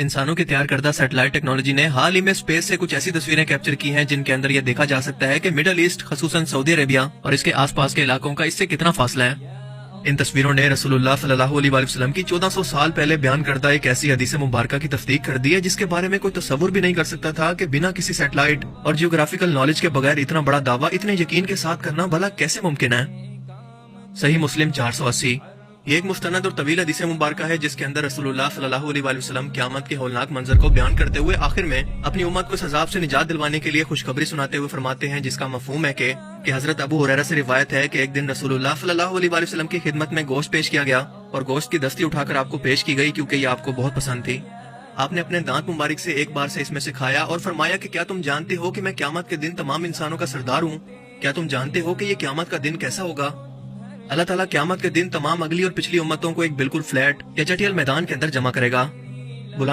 इंसानों की तैयार करदा सैटेलाइट टेक्नोलॉजी ने हाल ही में स्पेस से कुछ ऐसी तस्वीरें कैप्चर की हैं जिनके अंदर यह देखा जा सकता है कि मिडल ईस्ट खसूसन सऊदी अरेबिया और इसके आसपास के इलाकों का इससे कितना फासला है। इन तस्वीरों ने रसूलुल्लाह सल्लल्लाहु अलैहि वसल्लम की 1400 साल पहले बयान करदा एक ऐसी हदीस मुबारका की तस्दीक कर दी है जिसके बारे में कोई तसव्वुर भी नहीं कर सकता था कि बिना किसी सैटेलाइट और जियोग्राफिकल नॉलेज के बगैर इतना बड़ा दावा इतने यकीन के साथ करना भला कैसे मुमकिन है। सही मुस्लिम 480 ये एक मुस्तनद और तवील हदीस मुबारका है जिसके अंदर रसूलुल्लाह सल्लल्लाहु अलैहि वसल्लम क़यामत के हौलनाक मंजर को बयान करते हुए आखिर में अपनी उम्मत को इस अज़ाब से निजात दिलवाने के लिए खुशखबरी सुनाते हुए फरमाते हैं, जिसका मफहूम है कि हजरत अबू हुरैरा से रिवायत है कि एक दिन रसूलुल्लाह सल्लल्लाहु अलैहि वसल्लम की खिदमत में गोश्त पेश किया गया और गोश्त की दस्ती उठाकर आपको पेश की गई क्योंकि ये आपको बहुत पसंद थी। आपने अपने दांत मुबारक से एक बार से इसमें से खाया और फरमाया कि क्या तुम जानते हो कि मैं क़यामत के दिन तमाम इंसानों का सरदार हूँ? क्या तुम जानते हो कि ये क़यामत का दिन कैसा होगा? अल्लाह ताला क़यामत के दिन तमाम अगली और पिछली उम्मतों को एक बिल्कुल फ्लैट या चटियल मैदान के अंदर जमा करेगा